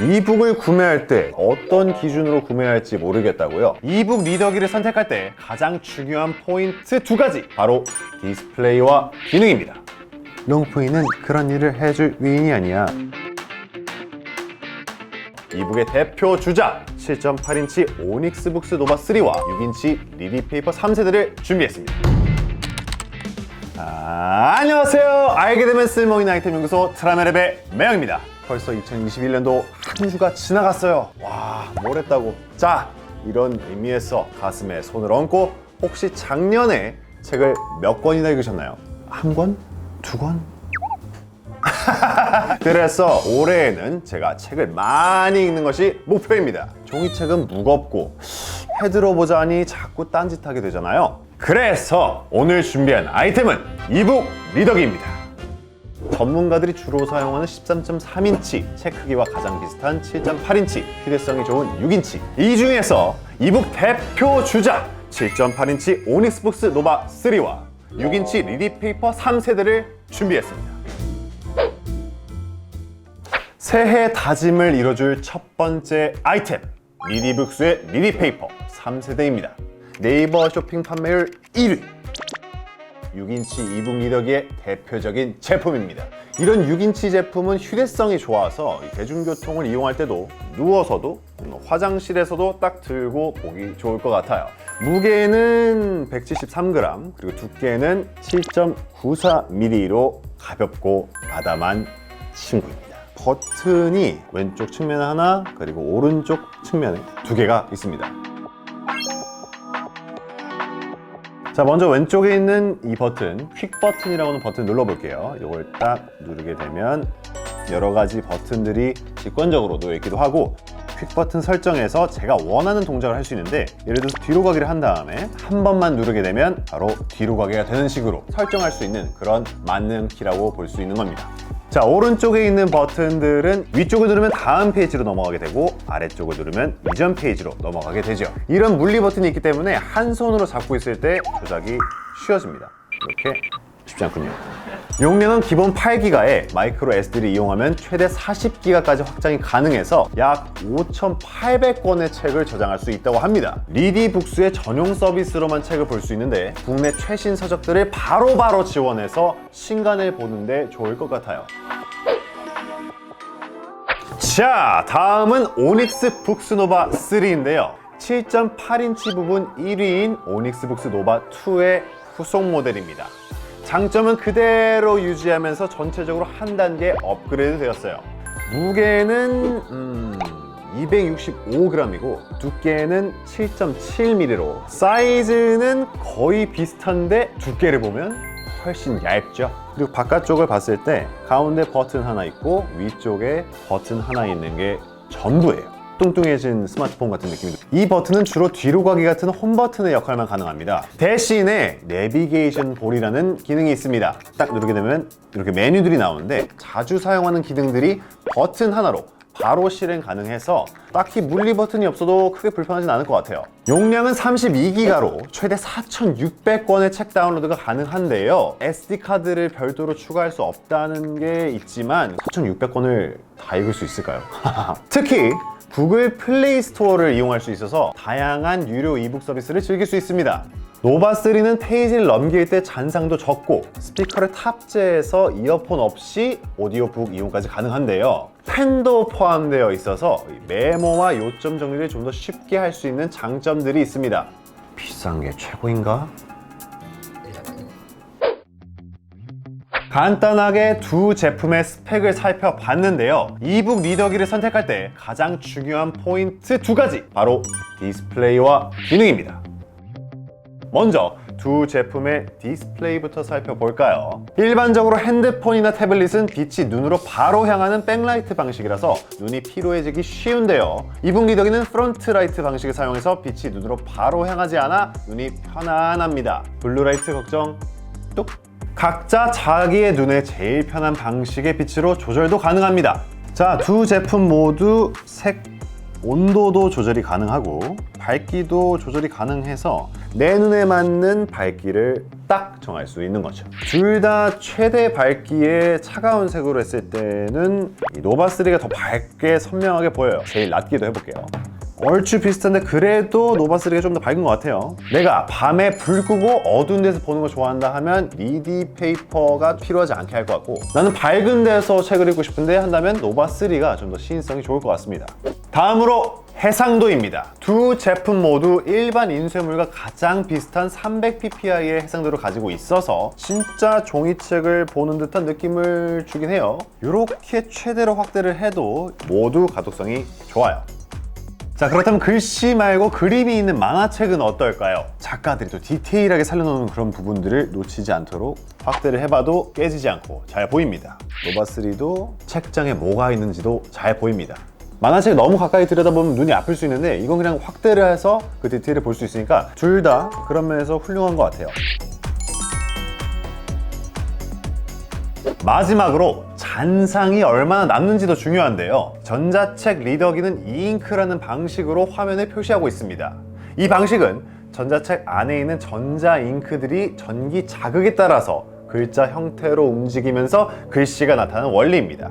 이북을 구매할 때 어떤 기준으로 구매해야 할지 모르겠다고요? 이북 리더기를 선택할 때 가장 중요한 포인트 두 가지, 바로 디스플레이와 기능입니다. 롱푸이는 그런 일을 해줄 위인이 아니야. 이북의 대표 주자 7.8인치 오닉스북스 노바 3와 6인치 리디페이퍼 3세대를 준비했습니다. 안녕하세요. 알게 되면 쓸모있는 아이템 연구소 트라메랩의 매영입니다. 벌써 2021년도 한 주가 지나갔어요. 와, 뭘 했다고. 자, 이런 의미에서 가슴에 손을 얹고, 혹시 작년에 책을 몇 권이나 읽으셨나요? 한 권? 두 권? 그래서 올해에는 제가 책을 많이 읽는 것이 목표입니다. 종이책은 무겁고 해들어보자니 자꾸 딴짓하게 되잖아요. 그래서 오늘 준비한 아이템은 이북 리더기입니다. 전문가들이 주로 사용하는 13.3인치, 책 크기와 가장 비슷한 7.8인치, 휴대성이 좋은 6인치, 이 중에서 이북 대표 주자 7.8인치 오닉스북스 노바 3와 6인치 리디페이퍼 3세대를 준비했습니다. 새해 다짐을 이뤄줄 첫 번째 아이템, 리디북스의 리디페이퍼 3세대입니다. 네이버 쇼핑 판매율 1위, 6인치 이북 리더기의 대표적인 제품입니다. 이런 6인치 제품은 휴대성이 좋아서 대중교통을 이용할 때도, 누워서도, 화장실에서도 딱 들고 보기 좋을 것 같아요. 무게는 173g, 그리고 두께는 7.94mm로 가볍고 아담한 친구입니다. 버튼이 왼쪽 측면에 하나, 그리고 오른쪽 측면에 두 개가 있습니다. 자, 먼저 왼쪽에 있는 이 버튼, 퀵 버튼이라고 하는 버튼 눌러볼게요. 이걸 딱 누르게 되면 여러 가지 버튼들이 직관적으로 놓여있기도 하고, 퀵 버튼 설정에서 제가 원하는 동작을 할 수 있는데, 예를 들어서 뒤로 가기를 한 다음에 한 번만 누르게 되면 바로 뒤로 가기가 되는 식으로 설정할 수 있는 그런 만능 키라고 볼 수 있는 겁니다. 자, 오른쪽에 있는 버튼들은 위쪽을 누르면 다음 페이지로 넘어가게 되고, 아래쪽을 누르면 이전 페이지로 넘어가게 되죠. 이런 물리 버튼이 있기 때문에 한 손으로 잡고 있을 때 조작이 쉬워집니다. 이렇게 쉽지 않군요. 용량은 기본 8기가에 마이크로 SD를 이용하면 최대 40기가까지 확장이 가능해서 약 5,800권의 책을 저장할 수 있다고 합니다. 리디북스의 전용 서비스로만 책을 볼 수 있는데, 국내 최신 서적들을 바로바로 지원해서 신간을 보는데 좋을 것 같아요. 자, 다음은 오닉스 북스 노바 3인데요. 7.8인치 부분 1위인 오닉스 북스 노바 2의 후속 모델입니다. 장점은 그대로 유지하면서 전체적으로 한 단계 업그레이드 되었어요. 무게는 265g이고 두께는 7.7mm로 사이즈는 거의 비슷한데 두께를 보면 훨씬 얇죠. 그리고 바깥쪽을 봤을 때 가운데 버튼 하나 있고 위쪽에 버튼 하나 있는 게 전부예요. 뚱뚱해진 스마트폰 같은 느낌입니다. 이 버튼은 주로 뒤로 가기 같은 홈 버튼의 역할만 가능합니다. 대신에 내비게이션 볼이라는 기능이 있습니다. 딱 누르게 되면 이렇게 메뉴들이 나오는데, 자주 사용하는 기능들이 버튼 하나로 바로 실행 가능해서 딱히 물리 버튼이 없어도 크게 불편하진 않을 것 같아요. 용량은 32기가로 최대 4,600권의 책 다운로드가 가능한데요. SD카드를 별도로 추가할 수 없다는 게 있지만 4,600권을 다 읽을 수 있을까요? 특히 구글 플레이 스토어를 이용할 수 있어서 다양한 유료 이북 서비스를 즐길 수 있습니다. 노바3는 페이지를 넘길 때 잔상도 적고, 스피커를 탑재해서 이어폰 없이 오디오북 이용까지 가능한데요. 펜도 포함되어 있어서 메모와 요점 정리를 좀 더 쉽게 할 수 있는 장점들이 있습니다. 비싼 게 최고인가? 간단하게 두 제품의 스펙을 살펴봤는데요. 이북 리더기를 선택할 때 가장 중요한 포인트 두 가지, 바로 디스플레이와 기능입니다. 먼저 두 제품의 디스플레이부터 살펴볼까요? 일반적으로 핸드폰이나 태블릿은 빛이 눈으로 바로 향하는 백라이트 방식이라서 눈이 피로해지기 쉬운데요. 이북 리더기는 프론트 라이트 방식을 사용해서 빛이 눈으로 바로 향하지 않아 눈이 편안합니다. 블루라이트 걱정 뚝! 각자 자기의 눈에 제일 편한 방식의 빛으로 조절도 가능합니다. 자, 두 제품 모두 색 온도도 조절이 가능하고 밝기도 조절이 가능해서 내 눈에 맞는 밝기를 딱 정할 수 있는 거죠. 둘 다 최대 밝기에 차가운 색으로 했을 때는 이 노바3가 더 밝게 선명하게 보여요. 제일 낮기도 해볼게요. 얼추 비슷한데 그래도 노바3가 좀 더 밝은 것 같아요. 내가 밤에 불 끄고 어두운 데서 보는 걸 좋아한다 하면 리디 페이퍼가 필요하지 않게 할 것 같고, 나는 밝은 데서 책을 읽고 싶은데 한다면 노바3가 좀 더 시인성이 좋을 것 같습니다. 다음으로 해상도입니다. 두 제품 모두 일반 인쇄물과 가장 비슷한 300ppi의 해상도를 가지고 있어서 진짜 종이책을 보는 듯한 느낌을 주긴 해요. 이렇게 최대로 확대를 해도 모두 가독성이 좋아요. 자, 그렇다면 글씨 말고 그림이 있는 만화책은 어떨까요? 작가들이 또 디테일하게 살려놓은 그런 부분들을 놓치지 않도록 확대를 해봐도 깨지지 않고 잘 보입니다. 노바3도 책장에 뭐가 있는지도 잘 보입니다. 만화책 너무 가까이 들여다보면 눈이 아플 수 있는데 이건 그냥 확대를 해서 그 디테일을 볼 수 있으니까 둘 다 그런 면에서 훌륭한 것 같아요. 마지막으로 잔상이 얼마나 남는지도 중요한데요. 전자책 리더기는 이잉크라는 방식으로 화면을 표시하고 있습니다. 이 방식은 전자책 안에 있는 전자잉크들이 전기 자극에 따라서 글자 형태로 움직이면서 글씨가 나타나는 원리입니다.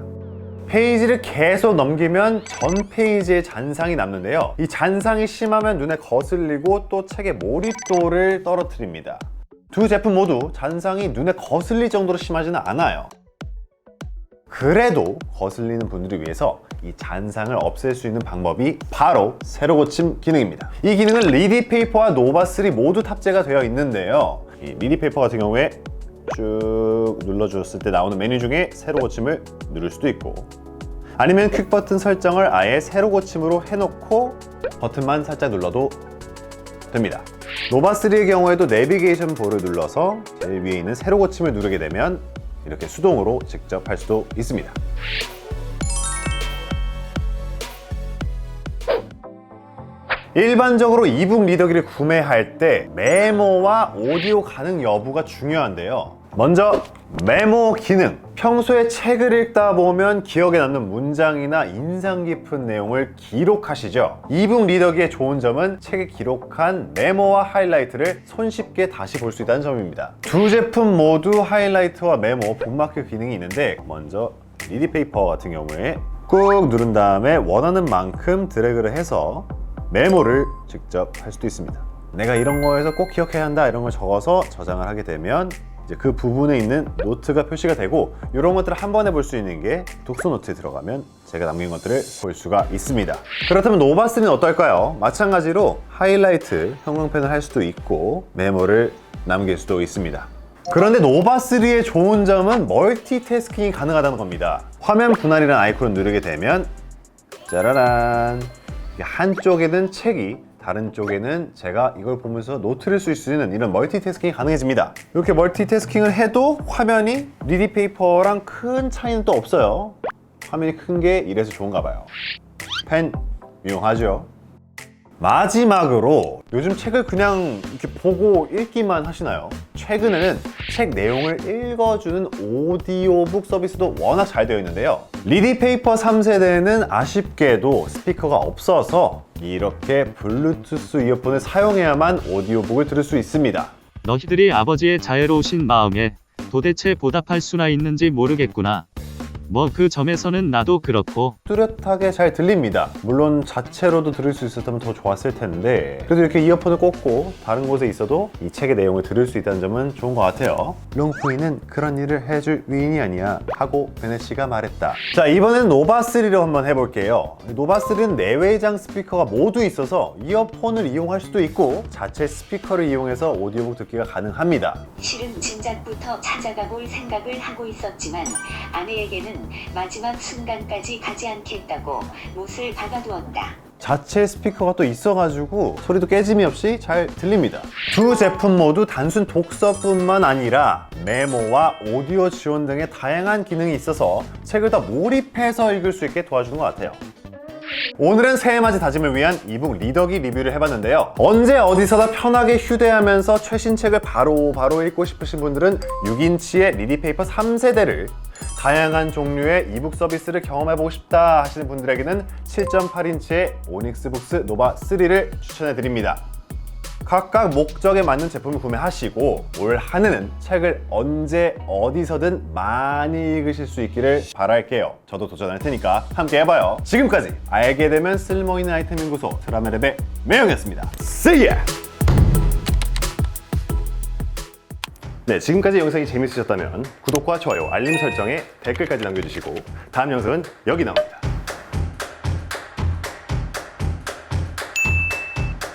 페이지를 계속 넘기면 전 페이지에 잔상이 남는데요. 이 잔상이 심하면 눈에 거슬리고 또 책의 몰입도를 떨어뜨립니다. 두 제품 모두 잔상이 눈에 거슬릴 정도로 심하지는 않아요. 그래도 거슬리는 분들을 위해서 이 잔상을 없앨 수 있는 방법이 바로 세로 고침 기능입니다. 이 기능은 리디 페이퍼와 노바3 모두 탑재가 되어 있는데요. 이 리디 페이퍼 같은 경우에 쭉 눌러주었을 때 나오는 메뉴 중에 세로 고침을 누를 수도 있고, 아니면 퀵 버튼 설정을 아예 세로 고침으로 해놓고 버튼만 살짝 눌러도 됩니다. 노바3의 경우에도 내비게이션 볼을 눌러서 제일 위에 있는 세로 고침을 누르게 되면 이렇게 수동으로 직접 할 수도 있습니다. 일반적으로 이북 리더기를 구매할 때 메모와 오디오 가능 여부가 중요한데요. 먼저 메모 기능. 평소에 책을 읽다 보면 기억에 남는 문장이나 인상 깊은 내용을 기록하시죠. 이북 리더기의 좋은 점은 책에 기록한 메모와 하이라이트를 손쉽게 다시 볼 수 있다는 점입니다. 두 제품 모두 하이라이트와 메모, 북마크 기능이 있는데, 먼저 리디 페이퍼 같은 경우에 꾹 누른 다음에 원하는 만큼 드래그를 해서 메모를 직접 할 수도 있습니다. 내가 이런 거에서 꼭 기억해야 한다 이런 걸 적어서 저장을 하게 되면 이제 그 부분에 있는 노트가 표시가 되고, 이런 것들을 한 번에 볼 수 있는 게 독서 노트에 들어가면 제가 남긴 것들을 볼 수가 있습니다. 그렇다면 노바3는 어떨까요? 마찬가지로 하이라이트, 형광펜을 할 수도 있고 메모를 남길 수도 있습니다. 그런데 노바3의 좋은 점은 멀티태스킹이 가능하다는 겁니다. 화면 분할이라는 아이콘을 누르게 되면 짜라란, 한쪽에는 책이, 다른 쪽에는 제가 이걸 보면서 노트를 쓸 수 있는 이런 멀티태스킹이 가능해집니다. 이렇게 멀티태스킹을 해도 화면이 리디 페이퍼랑 큰 차이는 또 없어요. 화면이 큰 게 이래서 좋은가 봐요. 펜 유용하죠. 마지막으로 요즘 책을 그냥 이렇게 보고 읽기만 하시나요? 최근에는 책 내용을 읽어주는 오디오북 서비스도 워낙 잘 되어 있는데요. 리디 페이퍼 3세대는 아쉽게도 스피커가 없어서 이렇게 블루투스 이어폰을 사용해야만 오디오북을 들을 수 있습니다. 너희들이 아버지의 자애로우신 마음에 도대체 보답할 수나 있는지 모르겠구나. 뭐 그 점에서는 나도 그렇고. 뚜렷하게 잘 들립니다. 물론 자체로도 들을 수 있었다면 더 좋았을 텐데, 그래도 이렇게 이어폰을 꽂고 다른 곳에 있어도 이 책의 내용을 들을 수 있다는 점은 좋은 것 같아요. 롱푸이는 그런 일을 해줄 위인이 아니야 하고 베네씨가 말했다. 자, 이번엔 노바3로 한번 해볼게요. 노바3는 내외장 스피커가 모두 있어서 이어폰을 이용할 수도 있고 자체 스피커를 이용해서 오디오북 듣기가 가능합니다. 실은 진작부터 찾아가 볼 생각을 하고 있었지만 아내에게는 마지막 순간까지 가지 않겠다고 못을 박아두었다. 자체 스피커가 또 있어가지고 소리도 깨짐이 없이 잘 들립니다. 두 제품 모두 단순 독서뿐만 아니라 메모와 오디오 지원 등의 다양한 기능이 있어서 책을 더 몰입해서 읽을 수 있게 도와주는 것 같아요. 오늘은 새해맞이 다짐을 위한 이북 리더기 리뷰를 해봤는데요. 언제 어디서나 편하게 휴대하면서 최신 책을 바로 읽고 싶으신 분들은 6인치의 리디 페이퍼 3세대를, 다양한 종류의 이북 서비스를 경험해보고 싶다 하시는 분들에게는 7.8인치의 오닉스 북스 노바 3를 추천해드립니다. 각각 목적에 맞는 제품을 구매하시고 올 한 해는 책을 언제 어디서든 많이 읽으실 수 있기를 바랄게요. 저도 도전할 테니까 함께 해봐요. 지금까지 알게 되면 쓸모있는 아이템 연구소 드라마랩의 매형이었습니다. See ya! 네, 지금까지 영상이 재밌으셨다면 구독과 좋아요, 알림 설정에 댓글까지 남겨주시고 다음 영상은 여기 나옵니다.